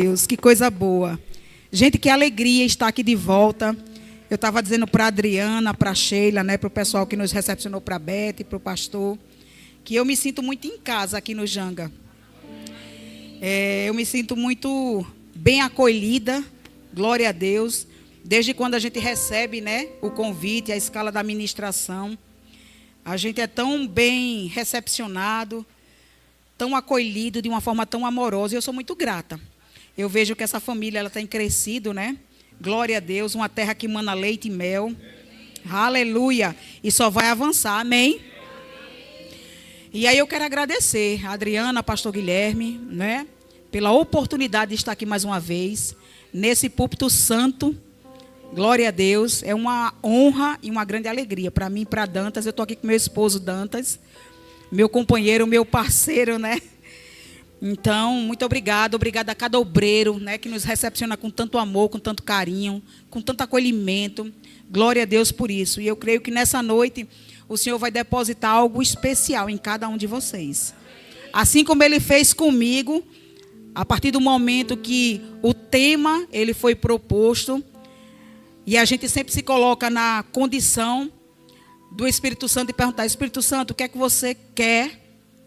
Deus, que coisa boa. Gente, que alegria estar aqui de volta. Eu estava dizendo para a Adriana, para a Sheila, né, para o pessoal que nos recepcionou, para a Beth, para o pastor, que eu me sinto muito em casa aqui no Janga. Eu me sinto muito bem acolhida, glória a Deus, desde quando a gente recebe, né, o convite, a escala da ministração. A gente é tão bem recepcionado, tão acolhido de uma forma tão amorosa, e eu sou muito grata. Eu vejo que essa família ela tem crescido, né? Glória a Deus, uma terra que mana leite e mel. Aleluia! E só vai avançar, amém? E aí eu quero agradecer a Adriana, pastor Guilherme, né? Pela oportunidade de estar aqui mais uma vez, nesse púlpito santo. Glória a Deus, é uma honra e uma grande alegria para mim e para Dantas. Eu estou aqui com meu esposo Dantas, meu companheiro, meu parceiro, né? Então, muito obrigada a cada obreiro, né, que nos recepciona com tanto amor, com tanto carinho, com tanto acolhimento. Glória a Deus por isso. E eu creio que nessa noite o Senhor vai depositar algo especial em cada um de vocês. Assim como Ele fez comigo, a partir do momento que o tema ele foi proposto, e a gente sempre se coloca na condição do Espírito Santo e perguntar: Espírito Santo, o que é que você quer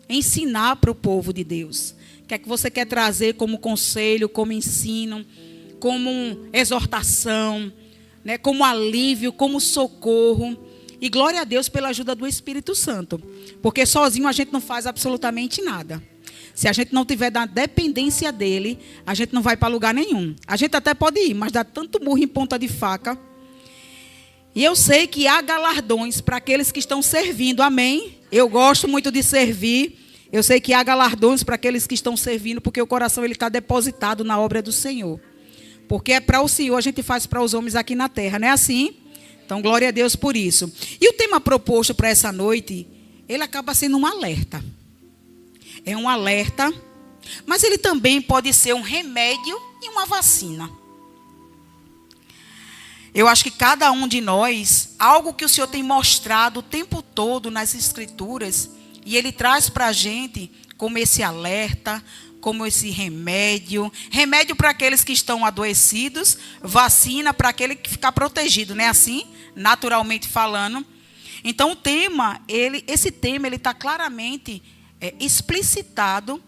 ensinar para o povo de Deus? O que é que você quer trazer como conselho, como ensino, como exortação, né, como alívio, como socorro? E glória a Deus pela ajuda do Espírito Santo, porque sozinho a gente não faz absolutamente nada. Se a gente não tiver da dependência dele, a gente não vai para lugar nenhum. A gente até pode ir, mas dá tanto murro em ponta de faca. E eu sei que há galardões para aqueles que estão servindo, amém? Eu gosto muito de servir. Eu sei que há galardões para aqueles que estão servindo, porque o coração ele está depositado na obra do Senhor. Porque é para o Senhor, a gente faz para os homens aqui na terra, não é assim? Então, glória a Deus por isso. E o tema proposto para essa noite, ele acaba sendo um alerta. É um alerta, mas ele também pode ser um remédio e uma vacina. Eu acho que cada um de nós, algo que o Senhor tem mostrado o tempo todo nas Escrituras, e Ele traz para a gente como esse alerta, como esse remédio. Remédio para aqueles que estão adoecidos, vacina para aquele que ficar protegido, não é assim? Naturalmente falando. Então esse tema ele está claramente explicitado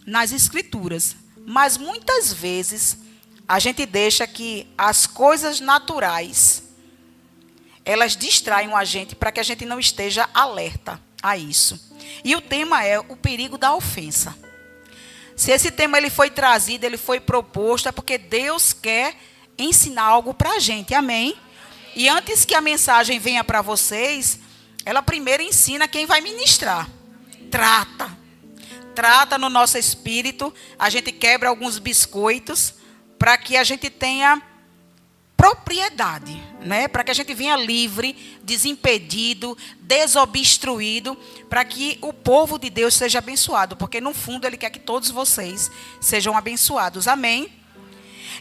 nas Escrituras. Mas muitas vezes a gente deixa que as coisas naturais elas distraem a gente para que a gente não esteja alerta a isso. E o tema é o perigo da ofensa. Se esse tema ele foi trazido, ele foi proposto, é porque Deus quer ensinar algo para a gente, amém? E antes que a mensagem venha para vocês, ela primeiro ensina quem vai ministrar. Trata no nosso espírito, a gente quebra alguns biscoitos para que a gente tenha propriedade, né? Para que a gente venha livre, desimpedido, desobstruído, para que o povo de Deus seja abençoado, porque no fundo Ele quer que todos vocês sejam abençoados, amém?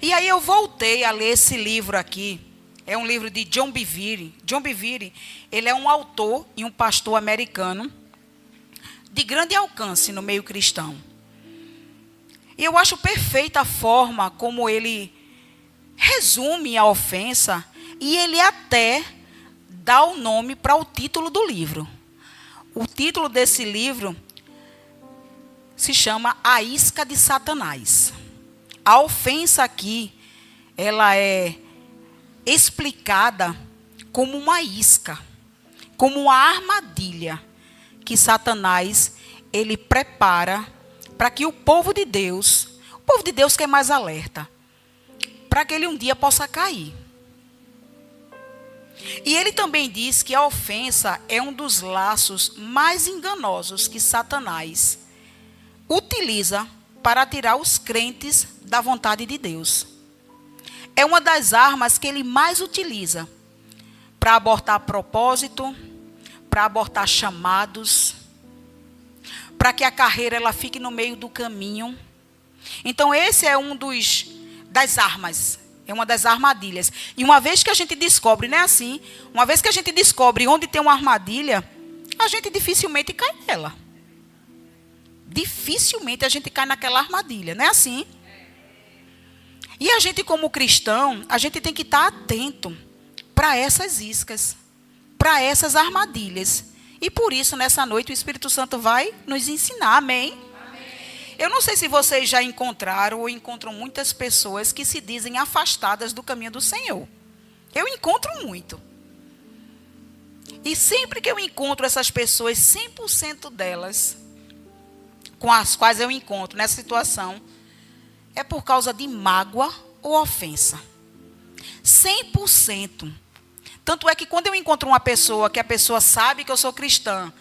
E aí eu voltei a ler esse livro aqui, é um livro de John Bevere. John Bevere, ele é um autor e um pastor americano, de grande alcance no meio cristão. E eu acho perfeita a forma como ele resume a ofensa, e ele até dá o nome para o título do livro. O título desse livro se chama A Isca de Satanás. A ofensa aqui, ela é explicada como uma isca, como uma armadilha que Satanás ele prepara para que o povo de Deus que é mais alerta, para que ele um dia possa cair. E ele também diz que a ofensa é um dos laços mais enganosos que Satanás utiliza para tirar os crentes da vontade de Deus. É uma das armas que ele mais utiliza para abortar propósito, para abortar chamados, para que a carreira ela fique no meio do caminho. Então esse é das armas, é uma das armadilhas. E uma vez que a gente descobre, não é assim? Uma vez que a gente descobre onde tem uma armadilha, a gente dificilmente cai nela. Dificilmente a gente cai naquela armadilha, não é assim? E a gente, como cristão, a gente tem que estar atento para essas iscas, para essas armadilhas. E por isso, nessa noite, o Espírito Santo vai nos ensinar. Amém? Eu não sei se vocês já encontraram ou encontram muitas pessoas que se dizem afastadas do caminho do Senhor. Eu encontro muito. E sempre que eu encontro essas pessoas, 100% delas, com as quais eu encontro nessa situação, é por causa de mágoa ou ofensa. 100%. Tanto é que quando eu encontro uma pessoa, que a pessoa sabe que eu sou cristã,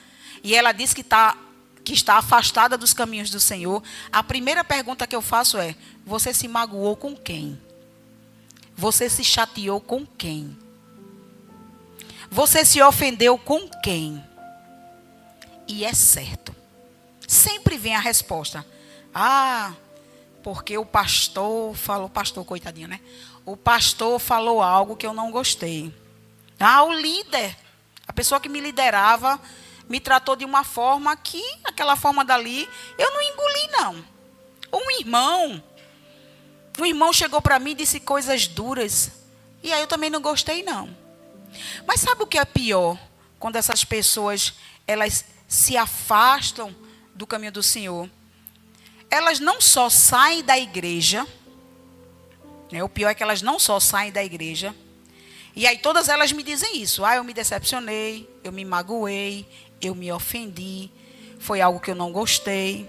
e ela diz que está afastada dos caminhos do Senhor, a primeira pergunta que eu faço é: você se magoou com quem? Você se chateou com quem? Você se ofendeu com quem? E é certo. Sempre vem a resposta: ah, porque o pastor falou, pastor, coitadinho, né? O pastor falou algo que eu não gostei. Ah, o líder, a pessoa que me liderava, me tratou de uma forma que, aquela forma dali, eu não engoli, não. Um irmão chegou para mim e disse coisas duras. E aí eu também não gostei, não. Mas sabe o que é pior? Quando essas pessoas, elas se afastam do caminho do Senhor. Elas não só saem da igreja, né? O pior é que elas não só saem da igreja. E aí todas elas me dizem isso. Ah, eu me decepcionei, eu me magoei, eu me ofendi, foi algo que eu não gostei.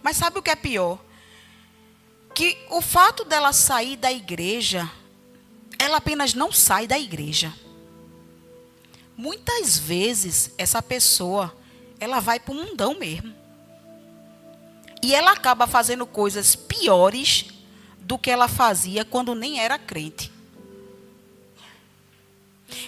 Mas sabe o que é pior? Que o fato dela sair da igreja, ela apenas não sai da igreja. Muitas vezes, essa pessoa, ela vai para o mundão mesmo. E ela acaba fazendo coisas piores do que ela fazia quando nem era crente.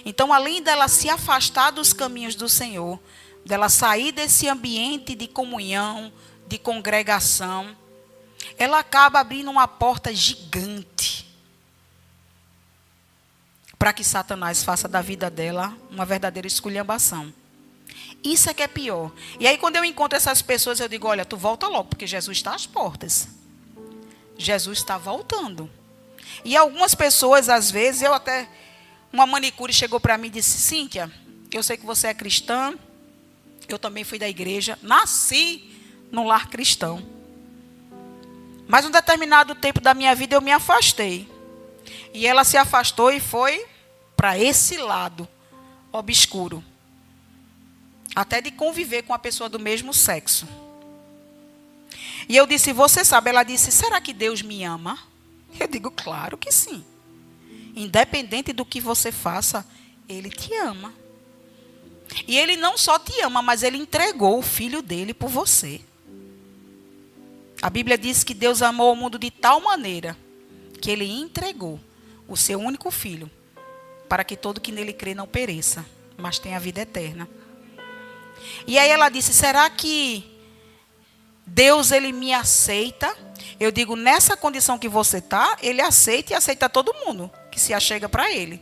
Então, além dela se afastar dos caminhos do Senhor, dela sair desse ambiente de comunhão, de congregação, ela acaba abrindo uma porta gigante para que Satanás faça da vida dela uma verdadeira esculhambação. Isso é que é pior. E aí, quando eu encontro essas pessoas, eu digo: olha, tu volta logo, porque Jesus está às portas. Jesus está voltando. E algumas pessoas, às vezes, uma manicure chegou para mim e disse: Cíntia, eu sei que você é cristã, eu também fui da igreja, nasci num lar cristão. Mas um determinado tempo da minha vida eu me afastei. E ela se afastou e foi para esse lado obscuro. Até de conviver com a pessoa do mesmo sexo. E eu disse: você sabe? Ela disse: será que Deus me ama? Eu digo: claro que sim. Independente do que você faça, Ele te ama. E Ele não só te ama, mas Ele entregou o Filho dEle por você. A Bíblia diz que Deus amou o mundo de tal maneira que Ele entregou o seu único Filho, para que todo que nele crê não pereça, mas tenha a vida eterna. E aí ela disse: será que Deus, Ele me aceita? Eu digo: nessa condição que você está, Ele aceita e aceita todo mundo que se achega para Ele.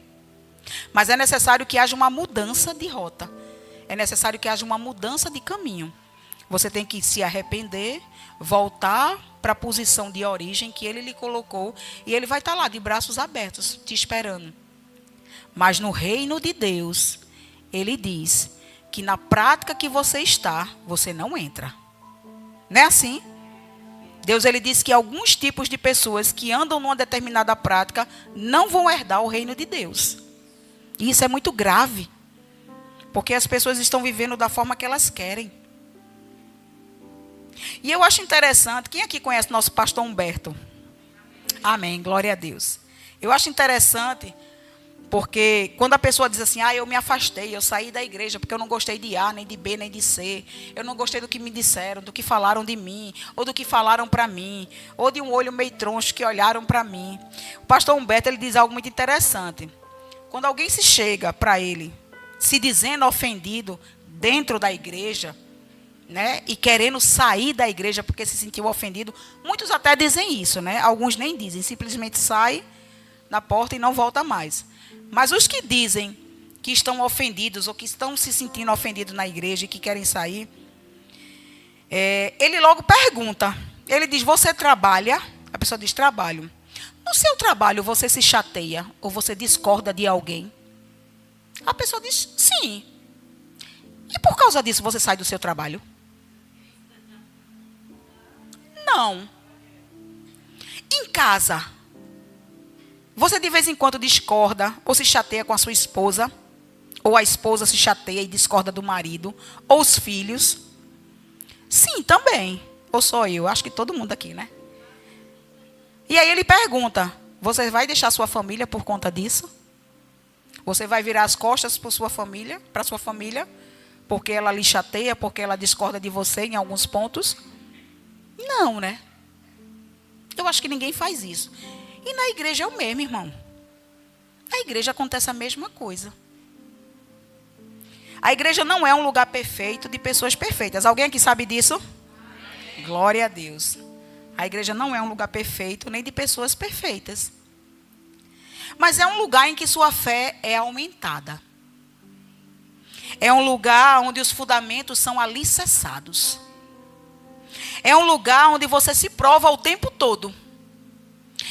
Mas é necessário que haja uma mudança de rota. É necessário que haja uma mudança de caminho. Você tem que se arrepender, voltar para a posição de origem que Ele lhe colocou, e Ele vai estar lá de braços abertos, te esperando. Mas no reino de Deus, Ele diz que na prática que você está, você não entra. Não é assim? Deus, Ele diz que alguns tipos de pessoas que andam numa determinada prática não vão herdar o reino de Deus. E isso é muito grave, porque as pessoas estão vivendo da forma que elas querem. E eu acho interessante, quem aqui conhece nosso pastor Humberto? Amém, glória a Deus. Eu acho interessante, porque quando a pessoa diz assim: eu me afastei, eu saí da igreja porque eu não gostei de A, nem de B, nem de C. Eu não gostei do que me disseram, do que falaram de mim, ou do que falaram para mim, ou de um olho meio troncho que olharam para mim. O pastor Humberto, ele diz algo muito interessante. Quando alguém se chega para ele, se dizendo ofendido dentro da igreja, né, e querendo sair da igreja porque se sentiu ofendido, muitos até dizem isso, né? Alguns nem dizem, simplesmente sai na porta e não volta mais. Mas os que dizem que estão ofendidos ou que estão se sentindo ofendidos na igreja e que querem sair, ele logo pergunta. Ele diz: você trabalha? A pessoa diz: trabalho. No seu trabalho, você se chateia ou você discorda de alguém? A pessoa diz, sim. E por causa disso, você sai do seu trabalho? Não. Em casa, você de vez em quando discorda ou se chateia com a sua esposa? Ou a esposa se chateia e discorda do marido? Ou os filhos? Sim, também. Ou só eu? Acho que todo mundo aqui, né? E aí ele pergunta, você vai deixar sua família por conta disso? Você vai virar as costas para sua família, porque ela lhe chateia, porque ela discorda de você em alguns pontos? Não, né? Eu acho que ninguém faz isso. E na igreja é o mesmo, irmão. Na igreja acontece a mesma coisa. A igreja não é um lugar perfeito de pessoas perfeitas. Alguém aqui sabe disso? Amém. Glória a Deus. A igreja não é um lugar perfeito, nem de pessoas perfeitas. Mas é um lugar em que sua fé é aumentada. É um lugar onde os fundamentos são alicerçados. É um lugar onde você se prova o tempo todo.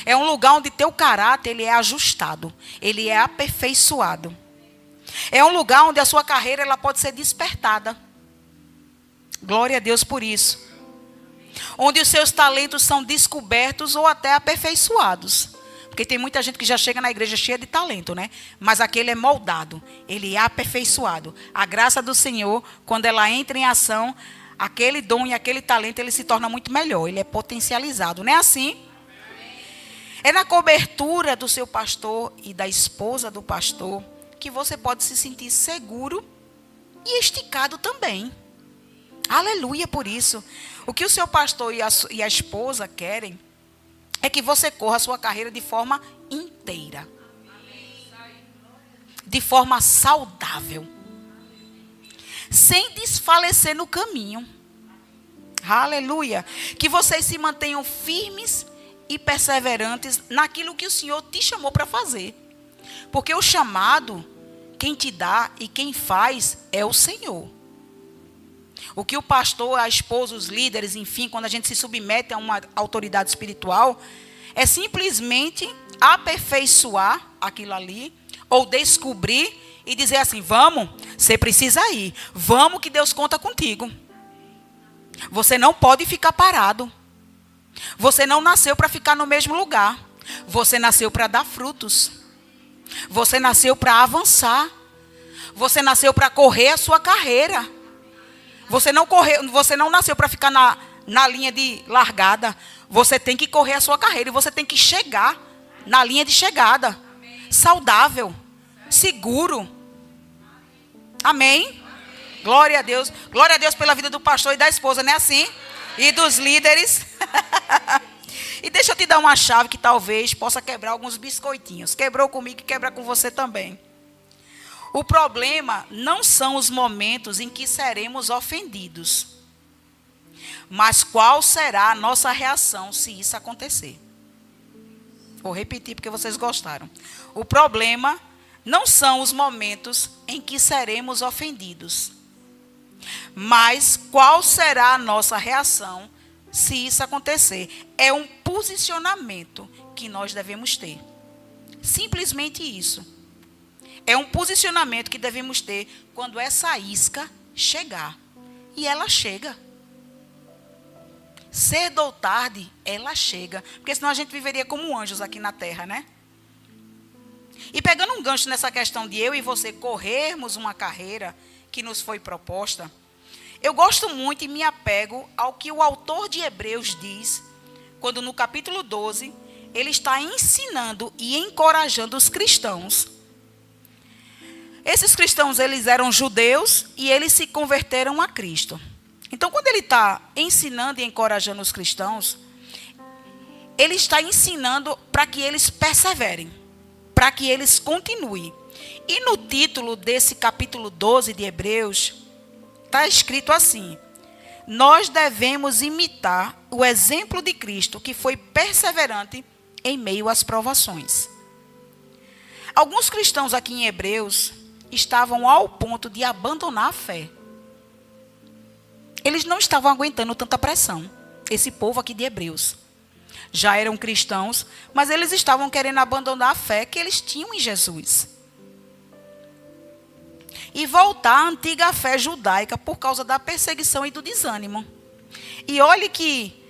É um lugar onde teu caráter ele é ajustado. Ele é aperfeiçoado. É um lugar onde a sua carreira ela pode ser despertada. Glória a Deus por isso. Onde os seus talentos são descobertos ou até aperfeiçoados. Porque tem muita gente que já chega na igreja cheia de talento, né? Mas aquele é moldado. Ele é aperfeiçoado. A graça do Senhor, quando ela entra em ação, aquele dom e aquele talento, ele se torna muito melhor. Ele é potencializado. Não é assim? É na cobertura do seu pastor e da esposa do pastor que você pode se sentir seguro e esticado também. Aleluia por isso. O que o seu pastor e a esposa querem é que você corra a sua carreira de forma inteira. De forma saudável. Sem desfalecer no caminho. Aleluia. Que vocês se mantenham firmes e perseverantes naquilo que o Senhor te chamou para fazer. Porque o chamado, quem te dá e quem faz é o Senhor. O que o pastor, a esposa, os líderes, enfim, quando a gente se submete a uma autoridade espiritual, é simplesmente aperfeiçoar aquilo ali, ou descobrir e dizer assim, vamos, você precisa ir, vamos que Deus conta contigo. Você não pode ficar parado. Você não nasceu para ficar no mesmo lugar. Você nasceu para dar frutos. Você nasceu para avançar. Você nasceu para correr a sua carreira. Você não nasceu para ficar na linha de largada. Você tem que correr a sua carreira e você tem que chegar na linha de chegada. Saudável, seguro. Amém? Glória a Deus. Glória a Deus pela vida do pastor e da esposa, não é assim? E dos líderes. E deixa eu te dar uma chave que talvez possa quebrar alguns biscoitinhos. Quebrou comigo e quebra com você também. O problema não são os momentos em que seremos ofendidos. Mas qual será a nossa reação se isso acontecer? Vou repetir porque vocês gostaram. O problema não são os momentos em que seremos ofendidos. Mas qual será a nossa reação se isso acontecer? É um posicionamento que nós devemos ter. Simplesmente isso. É um posicionamento que devemos ter quando essa isca chegar. E ela chega. Cedo ou tarde, ela chega. Porque senão a gente viveria como anjos aqui na terra, né? E pegando um gancho nessa questão de eu e você corrermos uma carreira que nos foi proposta, eu gosto muito e me apego ao que o autor de Hebreus diz, quando no capítulo 12, ele está ensinando e encorajando os cristãos. Esses cristãos, eles eram judeus e eles se converteram a Cristo. Então, quando ele está ensinando e encorajando os cristãos, ele está ensinando para que eles perseverem, para que eles continuem. E no título desse capítulo 12 de Hebreus, está escrito assim: nós devemos imitar o exemplo de Cristo, que foi perseverante em meio às provações. Alguns cristãos aqui em Hebreus estavam ao ponto de abandonar a fé. Eles não estavam aguentando tanta pressão. Esse povo aqui de Hebreus. já eram cristãos, mas eles estavam querendo abandonar a fé que eles tinham em Jesus. E voltar à antiga fé judaica por causa da perseguição e do desânimo. E olhe que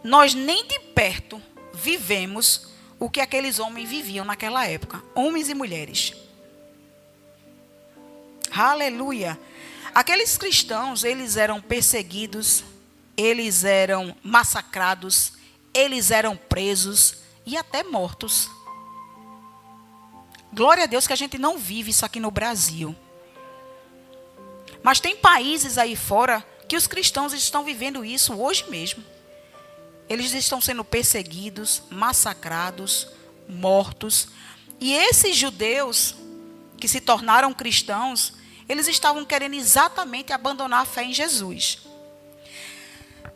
nós nem de perto vivemos o que aqueles homens viviam naquela época, homens e mulheres. Aleluia! Aqueles cristãos, eles eram perseguidos, eles eram massacrados, eles eram presos e até mortos. Glória a Deus que a gente não vive isso aqui no Brasil. Mas tem países aí fora que os cristãos estão vivendo isso hoje mesmo. Eles estão sendo perseguidos, massacrados, mortos. E esses judeus que se tornaram cristãos, eles estavam querendo exatamente abandonar a fé em Jesus.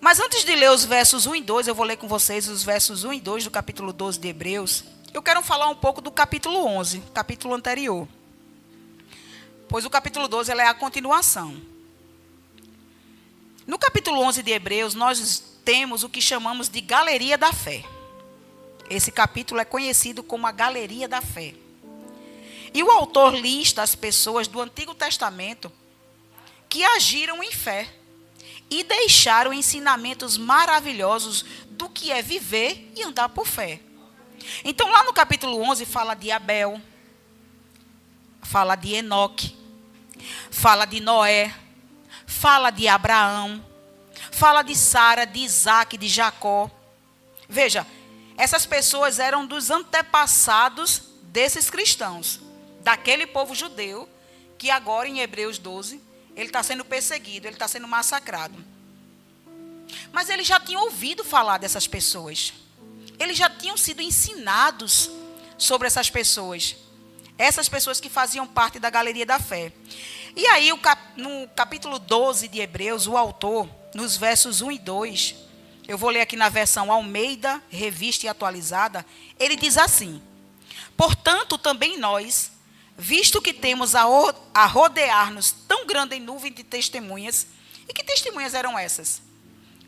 Mas antes de ler os versos 1 e 2, eu vou ler com vocês os versos 1 e 2 do capítulo 12 de Hebreus. Eu quero falar um pouco do capítulo 11, capítulo anterior. Pois o capítulo 12 é a continuação. No capítulo 11 de Hebreus, nós temos o que chamamos de Galeria da Fé. Esse capítulo é conhecido como a Galeria da Fé. E o autor lista as pessoas do Antigo Testamento que agiram em fé e deixaram ensinamentos maravilhosos do que é viver e andar por fé. Então, lá no capítulo 11, fala de Abel, fala de Enoque, fala de Noé, fala de Abraão, fala de Sara, de Isaac, de Jacó. Veja, essas pessoas eram dos antepassados desses cristãos, daquele povo judeu, que agora em Hebreus 12, ele está sendo perseguido, ele está sendo massacrado. Mas eles já tinham ouvido falar dessas pessoas. Eles já tinham sido ensinados sobre essas pessoas. Essas pessoas que faziam parte da Galeria da Fé. E aí, no capítulo 12 de Hebreus, o autor, nos versos 1 e 2, eu vou ler aqui na versão Almeida, Revista e Atualizada, ele diz assim: portanto, também nós, visto que temos a rodear-nos tão grande nuvem de testemunhas. E que testemunhas eram essas?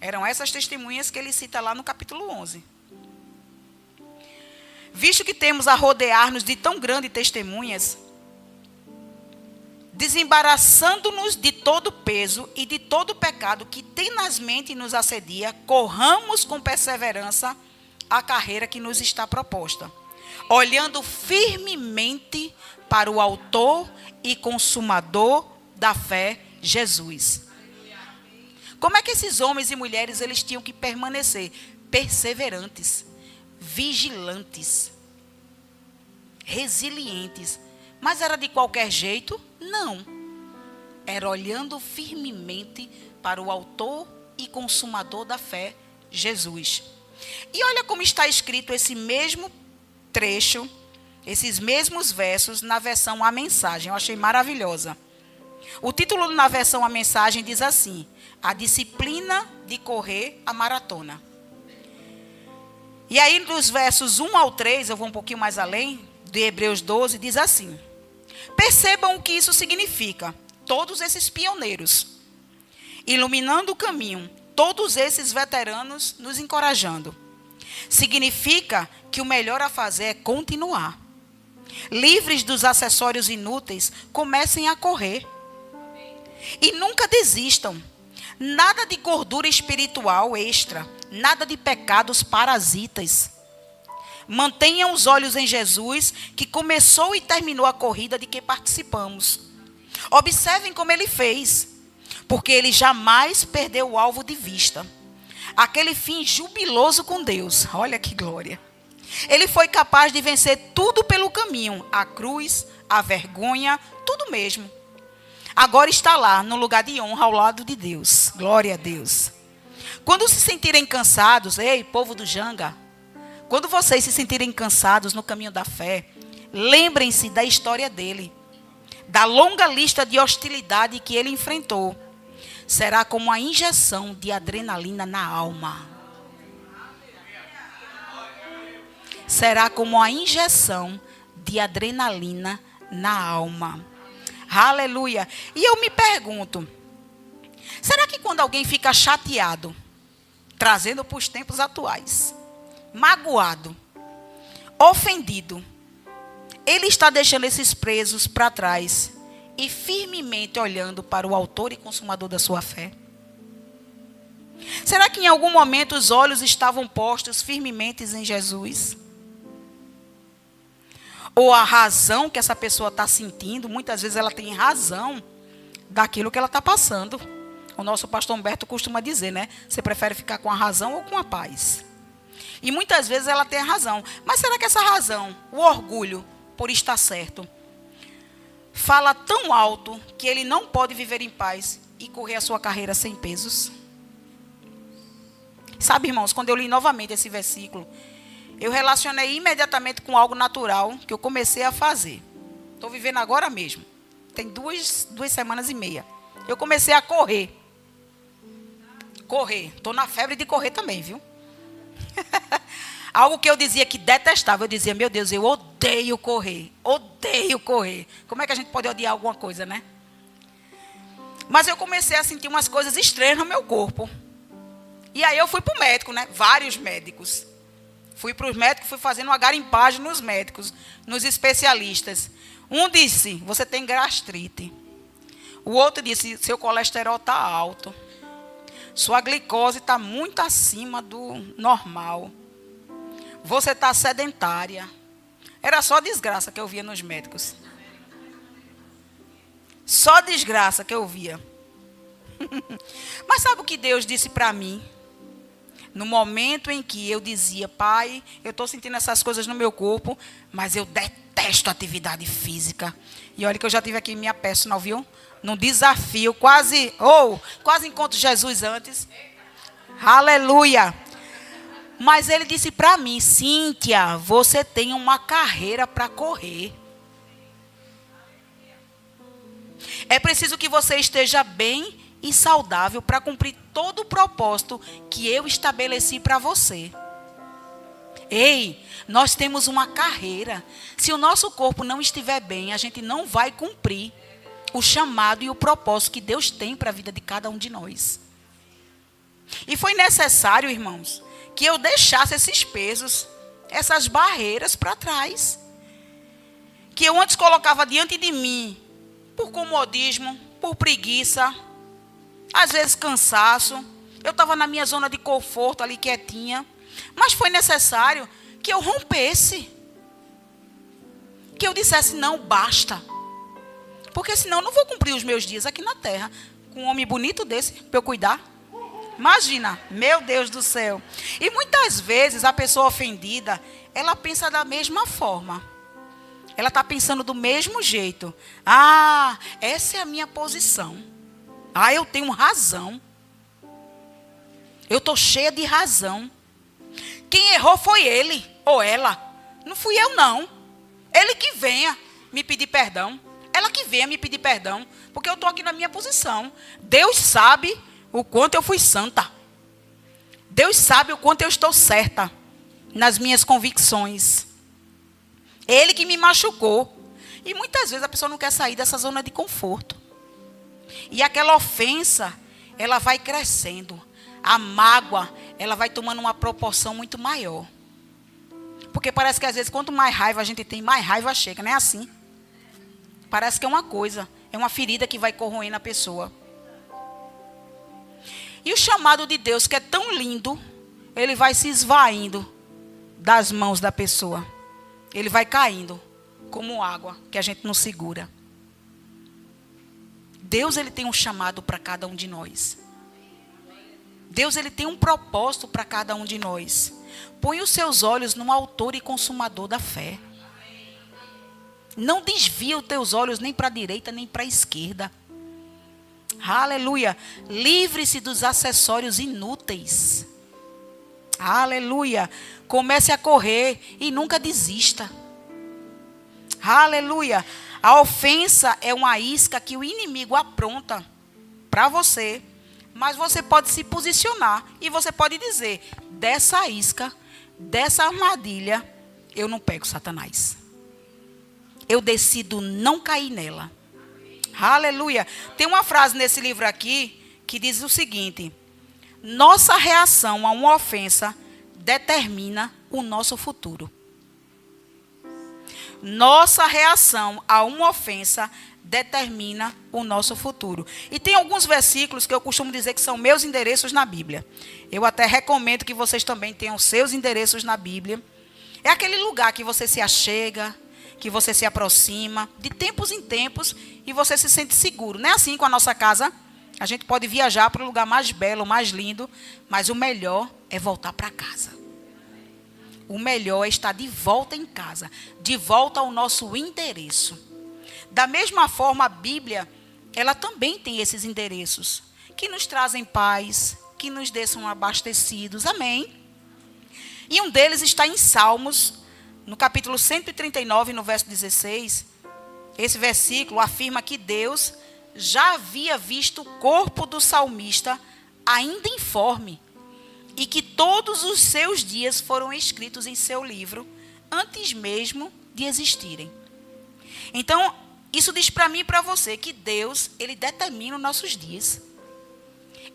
Eram essas testemunhas que ele cita lá no capítulo 11. Visto que temos a rodear-nos de tão grande testemunhas, desembaraçando-nos de todo peso e de todo pecado que tenazmente nos assedia, corramos com perseverança a carreira que nos está proposta, olhando firmemente para o autor e consumador da fé, Jesus. Como é que esses homens e mulheres eles tinham que permanecer? Perseverantes, vigilantes, resilientes. Mas era de qualquer jeito? Não. Era olhando firmemente para o autor e consumador da fé, Jesus. E olha como está escrito esse mesmo trecho, esses mesmos versos na versão A Mensagem. Eu achei maravilhosa. O título na versão A Mensagem diz assim: a disciplina de correr a maratona. E aí, dos versos 1 ao 3, eu vou um pouquinho mais além, de Hebreus 12, diz assim: percebam o que isso significa. Todos esses pioneiros, iluminando o caminho, todos esses veteranos nos encorajando. Significa que o melhor a fazer é continuar. Livres dos acessórios inúteis, comecem a correr. E nunca desistam. Nada de gordura espiritual extra, nada de pecados parasitas. Mantenham os olhos em Jesus, que começou e terminou a corrida de que participamos. Observem como ele fez, porque ele jamais perdeu o alvo de vista. Aquele fim jubiloso com Deus. Olha que glória. Ele foi capaz de vencer tudo pelo caminho, a cruz, a vergonha, tudo mesmo. Agora está lá, no lugar de honra, ao lado de Deus. Glória a Deus. Quando se sentirem cansados, ei, povo do Janga, quando vocês se sentirem cansados no caminho da fé, lembrem-se da história dele, da longa lista de hostilidade que ele enfrentou. Será como a injeção de adrenalina na alma. Será como a injeção de adrenalina na alma. Aleluia. E eu me pergunto, será que quando alguém fica chateado, trazendo para os tempos atuais, magoado, ofendido, ele está deixando esses presos para trás e firmemente olhando para o autor e consumador da sua fé? Será que em algum momento os olhos estavam postos firmemente em Jesus? Ou a razão que essa pessoa está sentindo, muitas vezes ela tem razão daquilo que ela está passando. O nosso pastor Humberto costuma dizer, né? Você prefere ficar com a razão ou com a paz? E muitas vezes ela tem a razão. Mas será que essa razão, o orgulho por estar certo, fala tão alto que ele não pode viver em paz e correr a sua carreira sem pesos? Sabe, irmãos, quando eu li novamente esse versículo, eu relacionei imediatamente com algo natural que eu comecei a fazer. Estou vivendo agora mesmo. Tem duas semanas e meia. Eu comecei a correr. Estou na febre de correr também, viu? Algo que eu dizia que detestava. Eu dizia, meu Deus, eu odeio correr. Odeio correr. Como é que a gente pode odiar alguma coisa, né? Mas eu comecei a sentir umas coisas estranhas no meu corpo. E aí eu fui para o médico, né? Vários médicos. Fui para os médicos, fui fazendo uma garimpagem nos médicos, nos especialistas. Um disse, você tem gastrite. O outro disse, seu colesterol está alto. Sua glicose está muito acima do normal. Você está sedentária. Era só desgraça que eu via nos médicos. Só desgraça que eu via. Mas sabe o que Deus disse para mim? No momento em que eu dizia, pai, eu estou sentindo essas coisas no meu corpo, mas eu detesto atividade física. E olha que eu já tive aqui minha personal, viu? Num desafio, quase encontro Jesus antes. Aleluia! Mas ele disse para mim, Cíntia, você tem uma carreira para correr. É preciso que você esteja bem e saudável para cumprir todo o propósito que eu estabeleci para você. Ei, nós temos uma carreira. Se o nosso corpo não estiver bem, a gente não vai cumprir o chamado e o propósito que Deus tem para a vida de cada um de nós. E foi necessário, irmãos, que eu deixasse esses pesos, essas barreiras para trás. Que eu antes colocava diante de mim, por comodismo, por preguiça, às vezes cansaço. Eu estava na minha zona de conforto ali quietinha. Mas foi necessário que eu rompesse. Que eu dissesse, não, basta. Porque senão eu não vou cumprir os meus dias aqui na terra. Com um homem bonito desse, para eu cuidar. Imagina, meu Deus do céu. E muitas vezes a pessoa ofendida, ela pensa da mesma forma. Ela está pensando do mesmo jeito. Ah, essa é a minha posição. Ah, eu tenho razão. Eu estou cheia de razão. Quem errou foi ele ou ela. Não fui eu, não. Ele que venha me pedir perdão. Ela que venha me pedir perdão. Porque eu estou aqui na minha posição. Deus sabe o quanto eu fui santa. Deus sabe o quanto eu estou certa nas minhas convicções. Ele que me machucou. E muitas vezes a pessoa não quer sair dessa zona de conforto. E aquela ofensa, ela vai crescendo. A mágoa, ela vai tomando uma proporção muito maior. Porque parece que às vezes quanto mais raiva a gente tem, mais raiva chega. Não é assim? Parece que é uma coisa. É uma ferida que vai corroendo a pessoa. E o chamado de Deus, que é tão lindo, ele vai se esvaindo das mãos da pessoa. Ele vai caindo como água que a gente não segura. Deus, ele tem um chamado para cada um de nós. Deus, ele tem um propósito para cada um de nós. Põe os seus olhos no autor e consumador da fé. Não desvia os teus olhos nem para a direita nem para a esquerda. Aleluia. Livre-se dos acessórios inúteis. Aleluia. Comece a correr e nunca desista. Aleluia. A ofensa é uma isca que o inimigo apronta para você. Mas você pode se posicionar e você pode dizer, dessa isca, dessa armadilha, eu não pego Satanás. Eu decido não cair nela. Aleluia. Tem uma frase nesse livro aqui que diz o seguinte: nossa reação a uma ofensa determina o nosso futuro. Nossa reação a uma ofensa determina o nosso futuro. E tem alguns versículos que eu costumo dizer que são meus endereços na Bíblia. Eu até recomendo que vocês também tenham seus endereços na Bíblia. É aquele lugar que você se achega, que você se aproxima, de tempos em tempos, e você se sente seguro. Não é assim com a nossa casa? A gente pode viajar para o lugar mais belo, mais lindo, mas o melhor é voltar para casa. O melhor é estar de volta em casa, de volta ao nosso endereço. Da mesma forma, a Bíblia, ela também tem esses endereços, que nos trazem paz, que nos deixam abastecidos. Amém? E um deles está em Salmos, no capítulo 139, no verso 16. Esse versículo afirma que Deus já havia visto o corpo do salmista ainda informe, e que todos os seus dias foram escritos em seu livro, antes mesmo de existirem. Então, isso diz para mim e para você que Deus, Ele determina os nossos dias.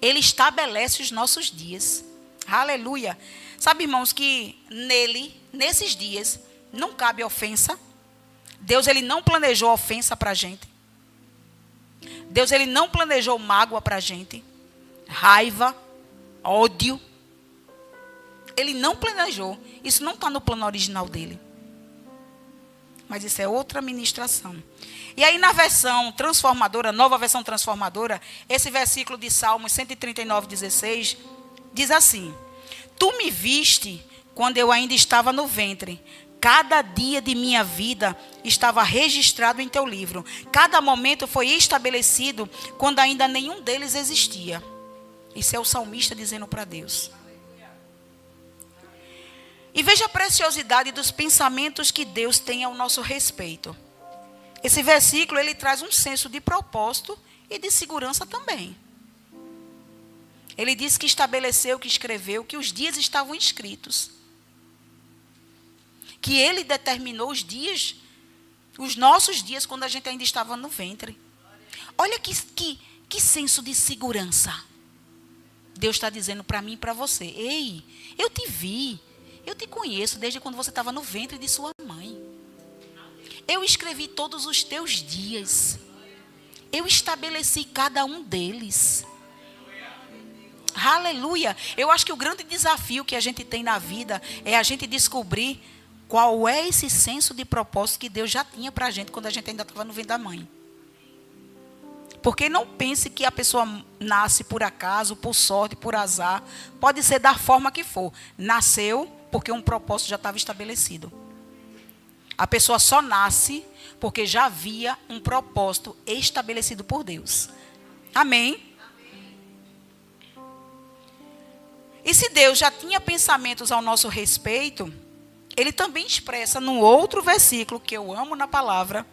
Ele estabelece os nossos dias. Aleluia. Sabe, irmãos, que nele, nesses dias, não cabe ofensa. Deus, Ele não planejou ofensa para a gente. Deus, Ele não planejou mágoa para a gente. Raiva, ódio. Ele não planejou. Isso não está no plano original dele. Mas isso é outra ministração. E aí na versão transformadora, nova versão transformadora, esse versículo de Salmos 139, 16, diz assim: Tu me viste quando eu ainda estava no ventre. Cada dia de minha vida estava registrado em teu livro. Cada momento foi estabelecido quando ainda nenhum deles existia. Isso é o salmista dizendo para Deus. E veja a preciosidade dos pensamentos que Deus tem ao nosso respeito. Esse versículo, ele traz um senso de propósito e de segurança também. Ele diz que estabeleceu, que escreveu, que os dias estavam escritos. Que Ele determinou os dias, os nossos dias, quando a gente ainda estava no ventre. Olha que senso de segurança. Deus está dizendo para mim e para você: Ei, eu te vi. Eu te conheço desde quando você estava no ventre de sua mãe. Eu escrevi todos os teus dias. Eu estabeleci cada um deles. Aleluia. Eu acho que o grande desafio que a gente tem na vida é a gente descobrir qual é esse senso de propósito que Deus já tinha para a gente quando a gente ainda estava no ventre da mãe. Porque não pense que a pessoa nasce por acaso, por sorte, por azar. Pode ser da forma que for. Nasceu porque um propósito já estava estabelecido. A pessoa só nasce porque já havia um propósito estabelecido por Deus. Amém? E se Deus já tinha pensamentos ao nosso respeito, Ele também expressa num outro versículo que eu amo na palavra.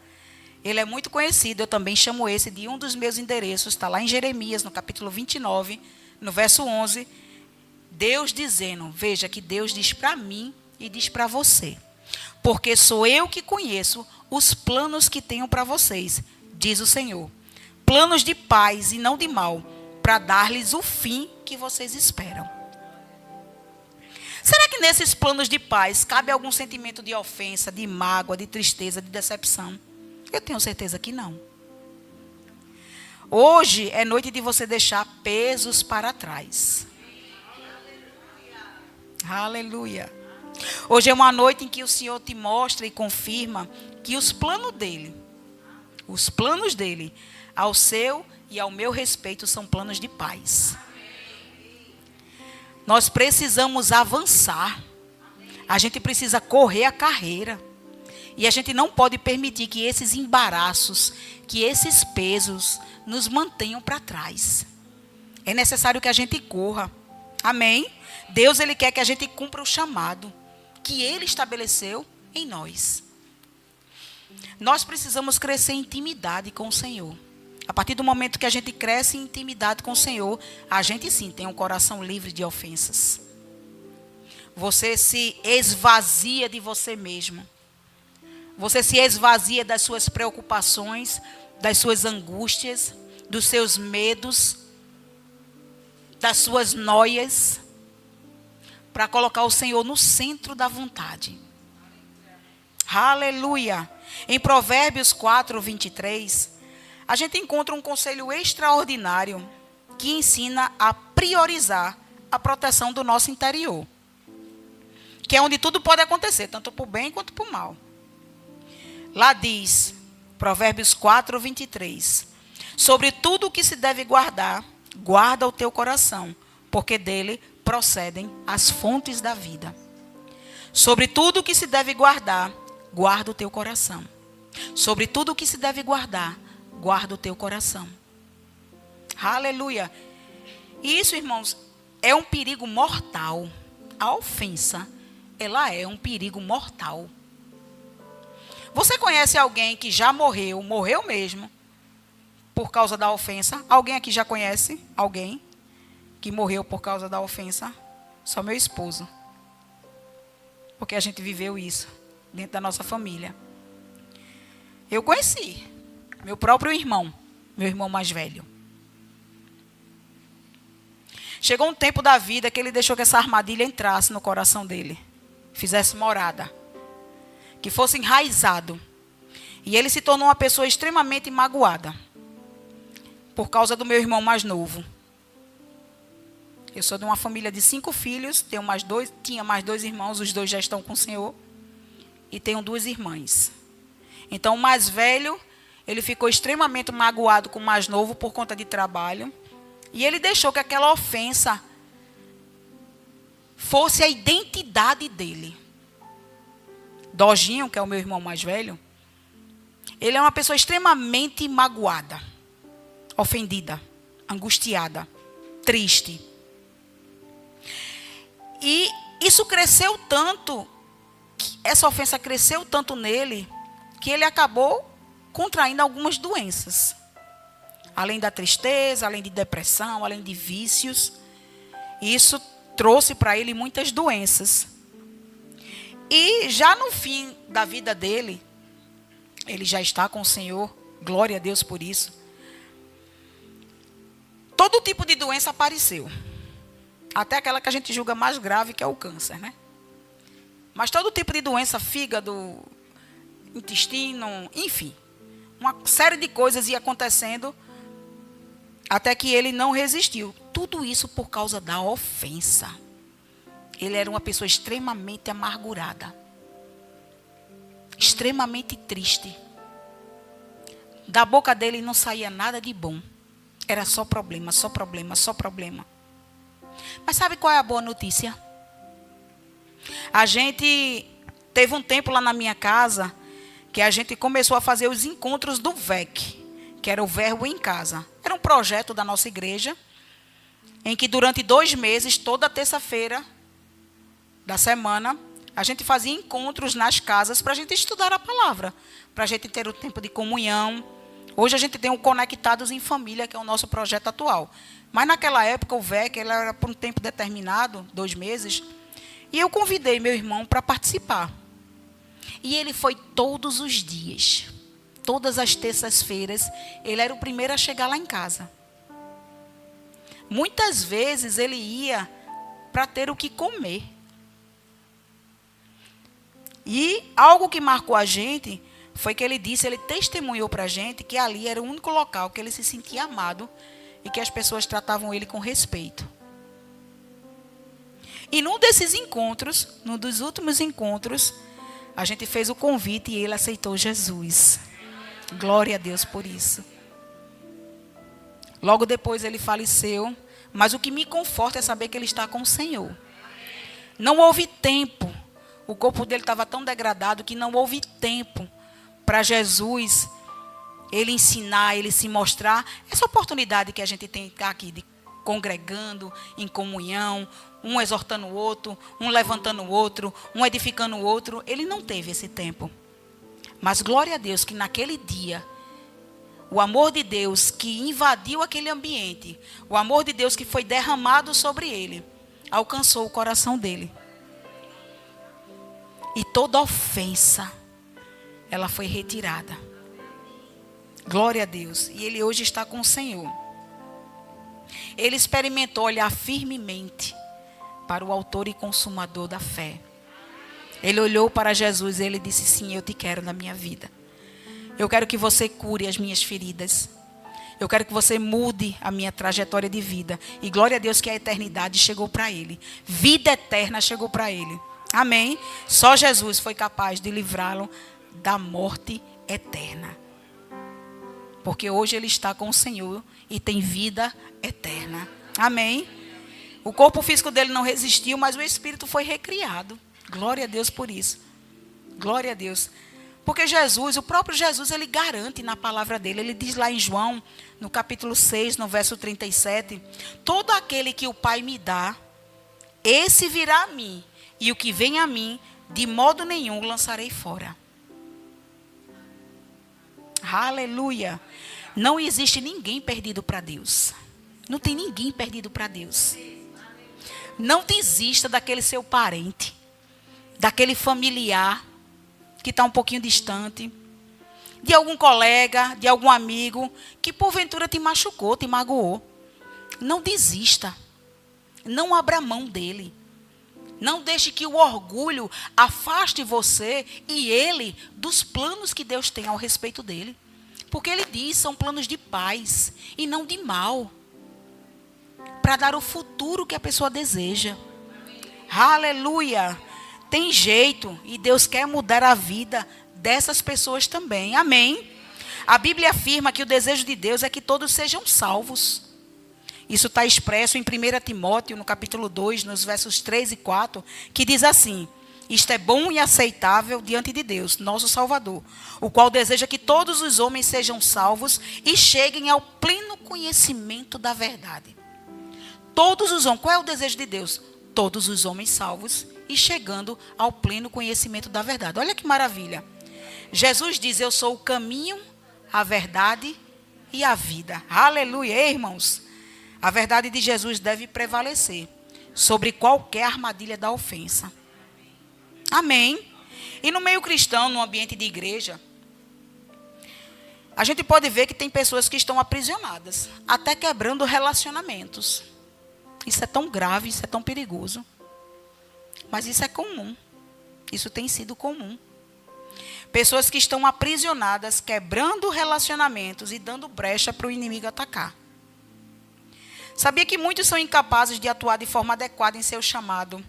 Ele é muito conhecido, eu também chamo esse de um dos meus endereços. Está lá em Jeremias, no capítulo 29, no verso 11. Deus dizendo, veja que Deus diz para mim e diz para você: porque sou eu que conheço os planos que tenho para vocês, diz o Senhor. Planos de paz e não de mal, para dar-lhes o fim que vocês esperam. Será que nesses planos de paz cabe algum sentimento de ofensa, de mágoa, de tristeza, de decepção? Eu tenho certeza que não. Hoje é noite de você deixar pesos para trás. Aleluia. Hoje é uma noite em que o Senhor te mostra e confirma que os planos dele, ao seu e ao meu respeito, são planos de paz. Nós precisamos avançar. A gente precisa correr a carreira. E a gente não pode permitir que esses embaraços, que esses pesos nos mantenham para trás. É necessário que a gente corra. Amém? Deus, Ele quer que a gente cumpra o chamado que Ele estabeleceu em nós. Nós precisamos crescer em intimidade com o Senhor. A partir do momento que a gente cresce em intimidade com o Senhor, a gente sim tem um coração livre de ofensas. Você se esvazia de você mesmo. Você se esvazia das suas preocupações, das suas angústias, dos seus medos, das suas noias, para colocar o Senhor no centro da vontade. Aleluia. Em Provérbios 4, 23, a gente encontra um conselho extraordinário que ensina a priorizar a proteção do nosso interior, que é onde tudo pode acontecer, tanto para o bem quanto para o mal. Lá diz, Provérbios 4, 23, sobre tudo o que se deve guardar, guarda o teu coração, porque dele procedem as fontes da vida. Sobre tudo o que se deve guardar, guarda o teu coração. Sobre tudo o que se deve guardar, guarda o teu coração. Aleluia. E isso, irmãos, é um perigo mortal. A ofensa, ela é um perigo mortal. Você conhece alguém que já morreu mesmo, por causa da ofensa? Alguém aqui já conhece alguém que morreu por causa da ofensa? Só meu esposo. Porque a gente viveu isso dentro da nossa família. Eu conheci meu próprio irmão, meu irmão mais velho. Chegou um tempo da vida que ele deixou que essa armadilha entrasse no coração dele, fizesse morada, que fosse enraizado. E ele se tornou uma pessoa extremamente magoada, por causa do meu irmão mais novo. Eu sou de uma família de 5 filhos, tinha mais 2 irmãos, os 2 já estão com o Senhor, e tenho 2 irmãs. Então o mais velho, ele ficou extremamente magoado com o mais novo por conta de trabalho, e ele deixou que aquela ofensa fosse a identidade dele. Dojinho, que é o meu irmão mais velho, ele é uma pessoa extremamente magoada, ofendida, angustiada, triste. E isso cresceu tanto, essa ofensa cresceu tanto nele, que ele acabou contraindo algumas doenças. Além da tristeza, além de depressão, além de vícios. Isso trouxe para ele muitas doenças. E já no fim da vida dele, ele já está com o Senhor, glória a Deus por isso. Todo tipo de doença apareceu. Até aquela que a gente julga mais grave, que é o câncer, né? Mas todo tipo de doença, fígado, intestino, enfim. Uma série de coisas ia acontecendo até que ele não resistiu. Tudo isso por causa da ofensa. Ele era uma pessoa extremamente amargurada. Extremamente triste. Da boca dele não saía nada de bom. Era só problema, só problema, só problema. Mas sabe qual é a boa notícia? A gente teve um tempo lá na minha casa que a gente começou a fazer os encontros do VEC, que era o Verbo em Casa. Era um projeto da nossa igreja, em que durante 2 meses, toda terça-feira da semana, a gente fazia encontros nas casas para a gente estudar a palavra, para a gente ter o tempo de comunhão. Hoje a gente tem o Conectados em Família, que é o nosso projeto atual. Mas naquela época o VEC ele era por um tempo determinado, 2 meses, e eu convidei meu irmão para participar. E ele foi todos os dias, todas as terças-feiras, ele era o primeiro a chegar lá em casa. Muitas vezes ele ia para ter o que comer. E algo que marcou a gente foi que ele testemunhou para a gente que ali era o único local que ele se sentia amado e que as pessoas tratavam ele com respeito. E num desses encontros, num dos últimos encontros, a gente fez o convite e ele aceitou Jesus. Glória a Deus por isso. Logo depois ele faleceu, mas o que me conforta é saber que ele está com o Senhor. Não houve tempo, o corpo dele estava tão degradado que não houve tempo para Jesus, ele ensinar, ele se mostrar. Essa oportunidade que a gente tem aqui de congregando, em comunhão, um exortando o outro, um levantando o outro, um edificando o outro, ele não teve esse tempo. Mas glória a Deus que naquele dia, o amor de Deus que invadiu aquele ambiente, o amor de Deus que foi derramado sobre ele, alcançou o coração dele. E toda ofensa, ela foi retirada. Glória a Deus. E ele hoje está com o Senhor. Ele experimentou olhar firmemente para o autor e consumador da fé. Ele olhou para Jesus e ele disse: sim, eu te quero na minha vida. Eu quero que você cure as minhas feridas. Eu quero que você mude a minha trajetória de vida. E glória a Deus que a eternidade chegou para ele. Vida eterna chegou para ele. Amém? Só Jesus foi capaz de livrá-lo da morte eterna. Porque hoje ele está com o Senhor e tem vida eterna. Amém? O corpo físico dele não resistiu, mas o espírito foi recriado. Glória a Deus por isso. Glória a Deus. Porque Jesus, o próprio Jesus, ele garante na palavra dele. Ele diz lá em João, no capítulo 6, no verso 37. Todo aquele que o Pai me dá, esse virá a mim. E o que vem a mim, de modo nenhum lançarei fora. Aleluia. Não existe ninguém perdido para Deus. Não tem ninguém perdido para Deus. Não desista daquele seu parente, daquele familiar que está um pouquinho distante, de algum colega, de algum amigo que porventura te machucou, te magoou. Não desista. Não abra mão dele. Não deixe que o orgulho afaste você e ele dos planos que Deus tem ao respeito dele. Porque ele diz, são planos de paz e não de mal. Para dar o futuro que a pessoa deseja. Aleluia. Tem jeito e Deus quer mudar a vida dessas pessoas também. Amém? A Bíblia afirma que o desejo de Deus é que todos sejam salvos. Isso está expresso em 1 Timóteo, no capítulo 2, nos versos 3 e 4, que diz assim: isto é bom e aceitável diante de Deus, nosso Salvador, o qual deseja que todos os homens sejam salvos e cheguem ao pleno conhecimento da verdade. Todos os homens, qual é o desejo de Deus? Todos os homens salvos e chegando ao pleno conhecimento da verdade. Olha que maravilha. Jesus diz: eu sou o caminho, a verdade e a vida. Aleluia, ei, irmãos. A verdade de Jesus deve prevalecer sobre qualquer armadilha da ofensa. Amém. E no meio cristão, no ambiente de igreja, a gente pode ver que tem pessoas que estão aprisionadas, até quebrando relacionamentos. Isso é tão grave, isso é tão perigoso. Mas isso é comum. Isso tem sido comum. Pessoas que estão aprisionadas, quebrando relacionamentos e dando brecha para o inimigo atacar. Sabia que muitos são incapazes de atuar de forma adequada em seu chamado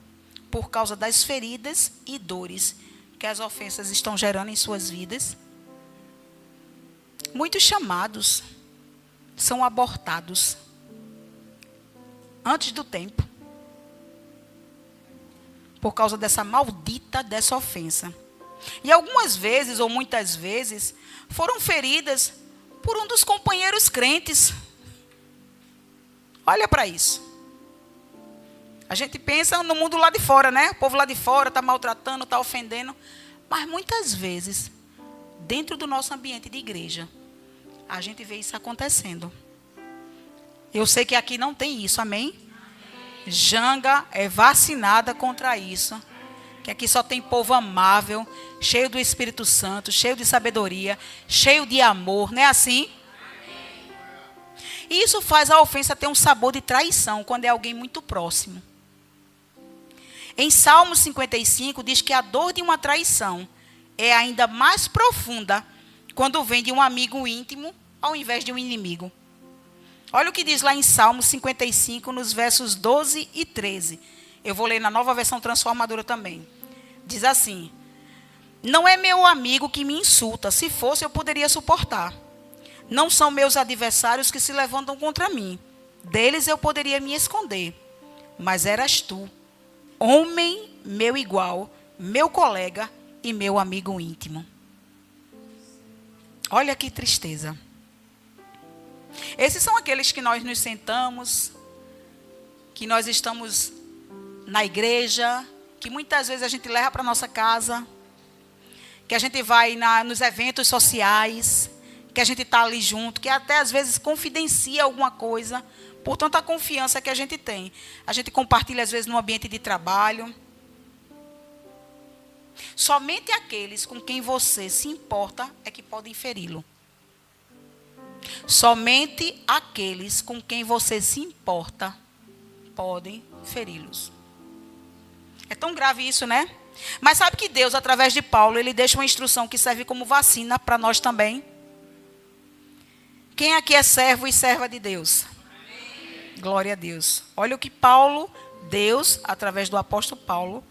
por causa das feridas e dores que as ofensas estão gerando em suas vidas? Muitos chamados são abortados antes do tempo por causa dessa ofensa. E algumas vezes, ou muitas vezes, foram feridas por um dos companheiros crentes. Olha para isso. A gente pensa no mundo lá de fora, né? O povo lá de fora está maltratando, está ofendendo. Mas muitas vezes, dentro do nosso ambiente de igreja, a gente vê isso acontecendo. Eu sei que aqui não tem isso, amém? Janga é vacinada contra isso. Que aqui só tem povo amável, cheio do Espírito Santo, cheio de sabedoria, cheio de amor, não é assim? E isso faz a ofensa ter um sabor de traição quando é alguém muito próximo. Em Salmos 55 diz que a dor de uma traição é ainda mais profunda quando vem de um amigo íntimo ao invés de um inimigo. Olha o que diz lá em Salmos 55, nos versos 12 e 13. Eu vou ler na Nova Versão Transformadora também. Diz assim: não é meu amigo que me insulta, se fosse eu poderia suportar. Não são meus adversários que se levantam contra mim. Deles eu poderia me esconder. Mas eras tu, homem meu igual, meu colega e meu amigo íntimo. Olha que tristeza. Esses são aqueles que nós nos sentamos, que nós estamos na igreja, que muitas vezes a gente leva para a nossa casa, que a gente vai nos eventos sociais, que a gente está ali junto, que até às vezes confidencia alguma coisa, por tanta confiança que a gente tem. A gente compartilha às vezes no ambiente de trabalho. Somente aqueles com quem você se importa é que podem feri-lo. Somente aqueles com quem você se importa podem feri-los. É tão grave isso, né? Mas sabe que Deus, através de Paulo, ele deixa uma instrução que serve como vacina para nós também. Quem aqui é servo e serva de Deus? Amém. Glória a Deus. Olha o que Paulo, Deus, através do apóstolo Paulo,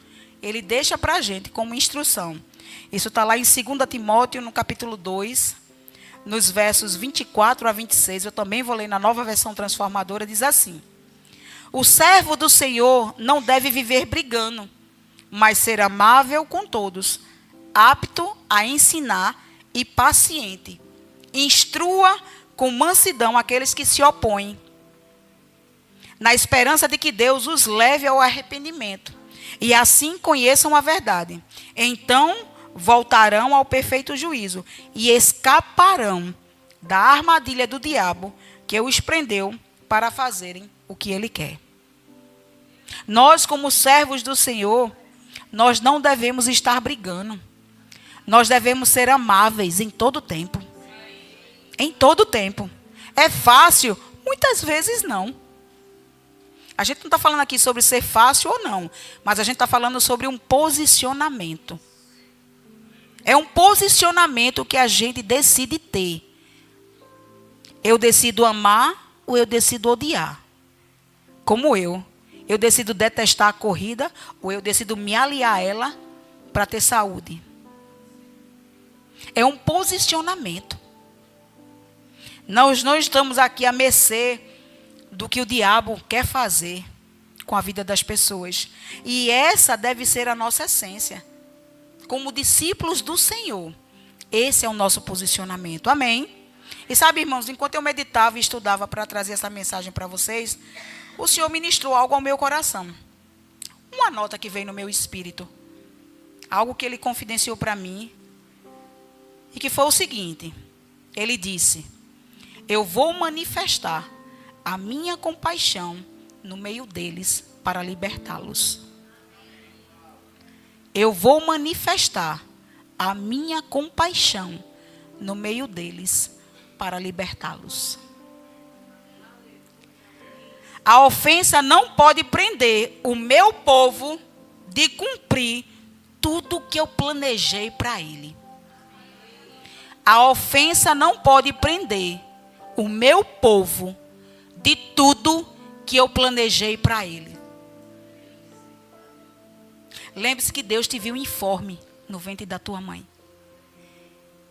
ele deixa para a gente como instrução. Isso está lá em 2 Timóteo, no capítulo 2, nos versos 24 a 26. Eu também vou ler na Nova Versão Transformadora, diz assim: o servo do Senhor não deve viver brigando, mas ser amável com todos, apto a ensinar e paciente. Instrua com mansidão aqueles que se opõem, na esperança de que Deus os leve ao arrependimento, e assim conheçam a verdade. Então voltarão ao perfeito juízo e escaparão da armadilha do diabo, que os prendeu para fazerem o que ele quer. Nós, como servos do Senhor, nós não devemos estar brigando. Nós devemos ser amáveis em todo tempo. Em todo tempo. É fácil? Muitas vezes não. A gente não está falando aqui sobre ser fácil ou não, mas a gente está falando sobre um posicionamento. É um posicionamento que a gente decide ter. Eu decido amar ou eu decido odiar. Como eu. Eu decido detestar a corrida ou eu decido me aliar a ela para ter saúde. É um posicionamento. Nós não estamos aqui à mercê do que o diabo quer fazer com a vida das pessoas. E essa deve ser a nossa essência. Como discípulos do Senhor, esse é o nosso posicionamento. Amém? E sabe, irmãos, enquanto eu meditava e estudava para trazer essa mensagem para vocês, o Senhor ministrou algo ao meu coração. Uma nota que veio no meu espírito. Algo que Ele confidenciou para mim. E que foi o seguinte. Ele disse: eu vou manifestar a minha compaixão no meio deles para libertá-los. Eu vou manifestar a minha compaixão no meio deles para libertá-los. A ofensa não pode prender o meu povo de cumprir tudo o que eu planejei para ele. A ofensa não pode prender o meu povo de tudo que eu planejei para ele. Lembre-se que Deus te viu informe no ventre da tua mãe.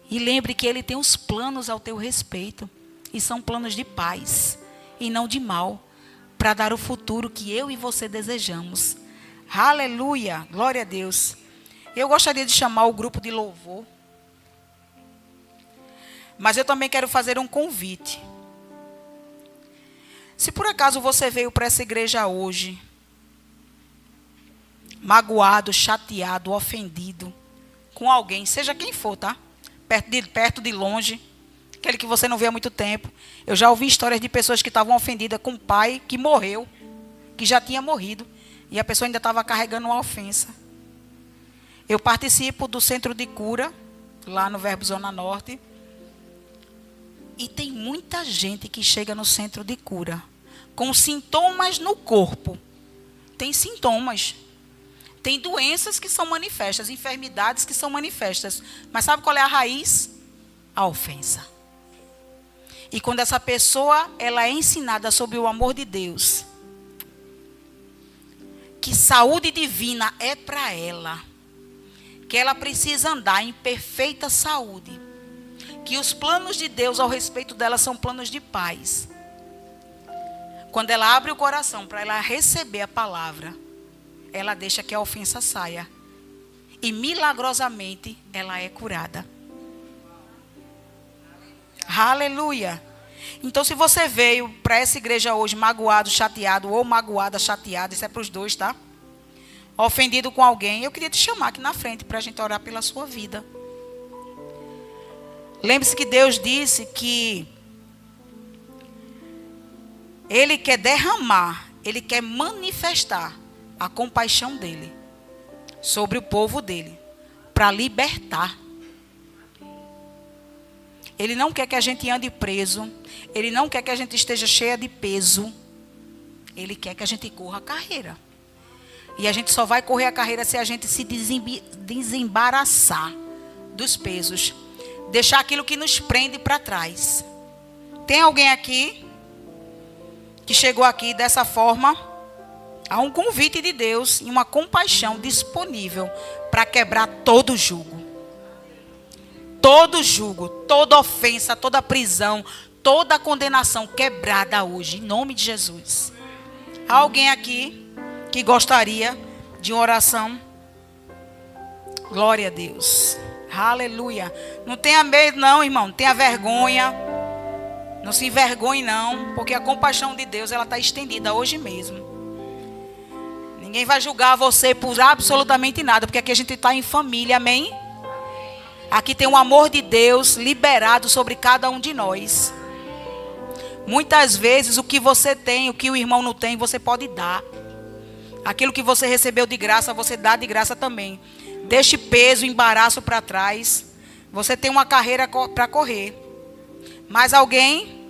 E lembre que Ele tem os planos ao teu respeito. E são planos de paz e não de mal, para dar o futuro que eu e você desejamos. Aleluia, glória a Deus. Eu gostaria de chamar o grupo de louvor. Mas eu também quero fazer um convite. Se por acaso você veio para essa igreja hoje, magoado, chateado, ofendido com alguém, seja quem for, tá? Perto de longe, aquele que você não vê há muito tempo. Eu já ouvi histórias de pessoas que estavam ofendidas com um pai que morreu, que já tinha morrido, e a pessoa ainda estava carregando uma ofensa. Eu participo do centro de cura, lá no Verbo Zona Norte, e tem muita gente que chega no centro de cura com sintomas no corpo. Tem sintomas. Tem doenças que são manifestas, enfermidades que são manifestas. Mas sabe qual é a raiz? A ofensa. E quando essa pessoa ela é ensinada sobre o amor de Deus, que saúde divina é para ela, que ela precisa andar em perfeita saúde, que os planos de Deus ao respeito dela são planos de paz. Quando ela abre o coração para ela receber a palavra, ela deixa que a ofensa saia. E milagrosamente ela é curada. Aleluia. Então se você veio para essa igreja hoje magoado, chateado, ou magoada, chateada, isso é para os dois, tá? Ofendido com alguém, eu queria te chamar aqui na frente para a gente orar pela sua vida. Lembre-se que Deus disse que Ele quer derramar, Ele quer manifestar a compaixão dEle sobre o povo dEle, para libertar. Ele não quer que a gente ande preso, Ele não quer que a gente esteja cheia de peso, Ele quer que a gente corra a carreira. E a gente só vai correr a carreira se a gente se desembaraçar dos pesos. Deixar aquilo que nos prende para trás. Tem alguém aqui que chegou aqui dessa forma? Há um convite de Deus e uma compaixão disponível para quebrar todo jugo. Todo jugo, toda ofensa, toda prisão, toda condenação quebrada hoje, em nome de Jesus. Há alguém aqui que gostaria de uma oração? Glória a Deus. Aleluia. Não tenha medo não, irmão. Não tenha vergonha. Não se envergonhe não. Porque a compaixão de Deus, ela está estendida hoje mesmo. Ninguém vai julgar você por absolutamente nada. Porque aqui a gente está em família, amém? Aqui tem o amor de Deus liberado sobre cada um de nós. Muitas vezes o que você tem, o que o irmão não tem, você pode dar. Aquilo que você recebeu de graça, você dá de graça também. Deixe peso, embaraço para trás. Você tem uma carreira para correr. Mais alguém?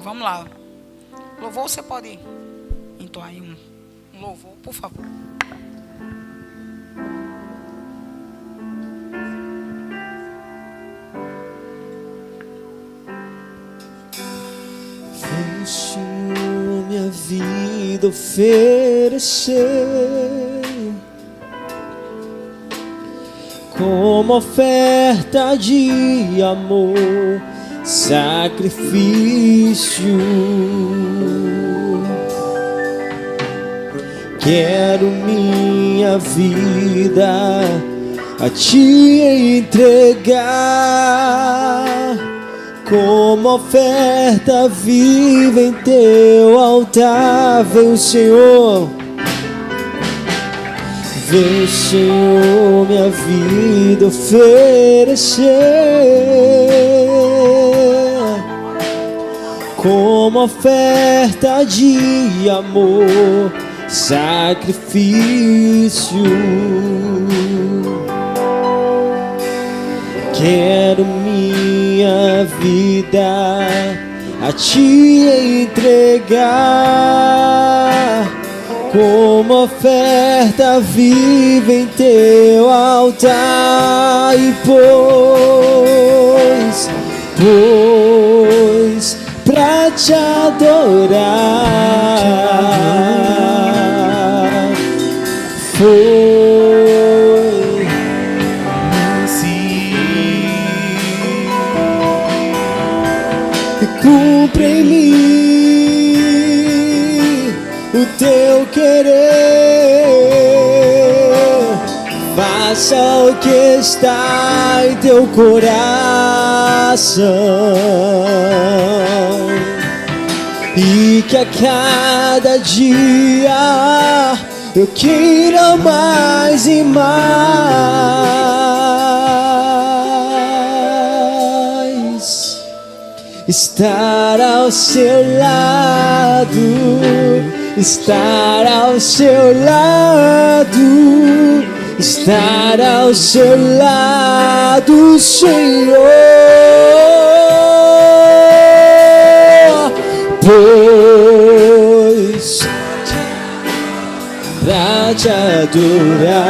Vamos lá. Louvor, você pode entoar aí um louvor, por favor. Vem, Senhor, minha vida oferecer como oferta de amor, sacrifício. Quero minha vida a te entregar como oferta viva em teu altar. Vem, Senhor. Vem, Senhor, minha vida oferecer como oferta de amor, sacrifício. Quero minha vida a te entregar como oferta viva em teu altar. E pois pra te adorar foi assim. E cumpre em mim o teu querer, faça o que está em teu coração, e que a cada dia eu queira mais e mais estar ao seu lado, estar ao seu lado, estar ao seu lado, Senhor. Pois pra te adorar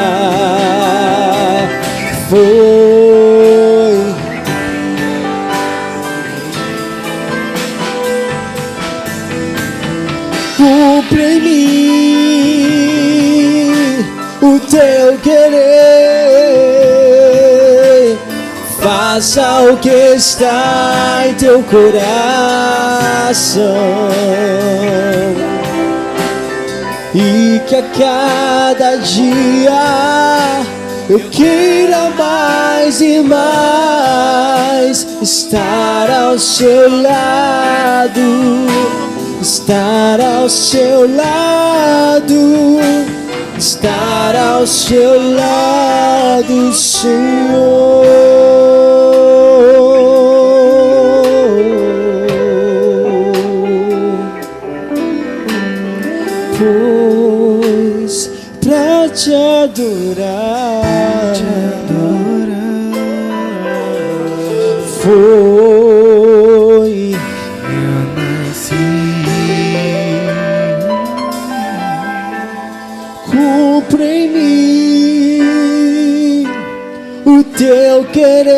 foi cumpre em mim o teu querer, faça o que está em teu coração, e que a cada dia eu queira mais e mais estar ao seu lado, estar ao seu lado, estar ao seu lado, Senhor. Pois pra te adorar, foi eu nasci. o teu querer.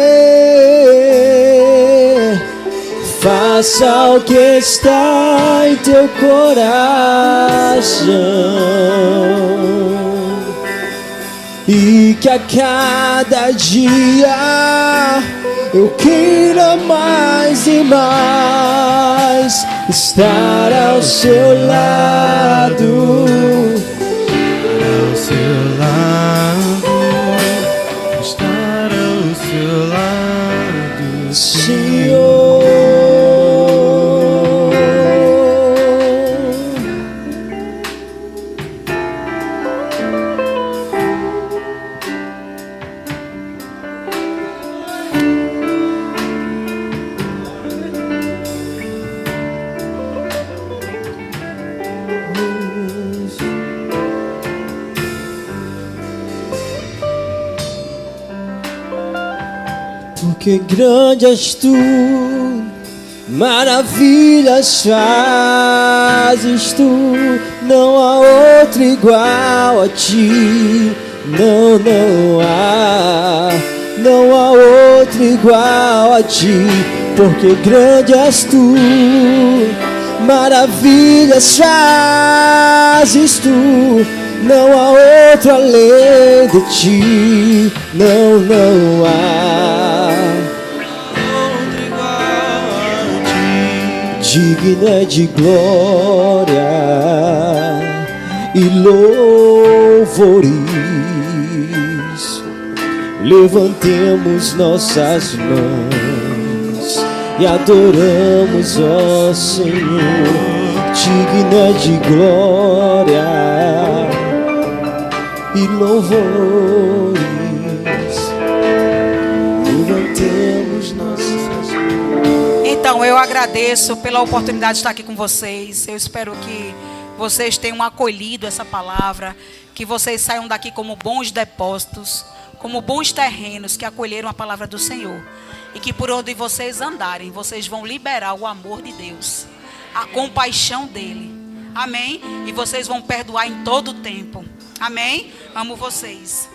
Faça o que está em teu coração, e que a cada dia eu queira mais e mais estar ao seu lado. Ao seu lado, estar ao seu lado, Senhor. Porque grande és tu, maravilhas fazes tu, não há outro igual a ti. Não, não há outro igual a ti. Porque grande és tu, maravilhas fazes tu, não há outro além de ti. Não há outro igual a ti. Digna de glória e louvores. Levantemos nossas mãos e adoramos, ó Senhor. Digna de glória e louvores. Levantemos nossas mãos. Então, eu agradeço pela oportunidade de estar aqui com vocês. Eu espero que vocês tenham acolhido essa palavra, que vocês saiam daqui como bons depósitos, como bons terrenos que acolheram a palavra do Senhor. E que por onde vocês andarem, vocês vão liberar o amor de Deus, a compaixão dele. Amém? E vocês vão perdoar em todo o tempo. Amém? Amo vocês.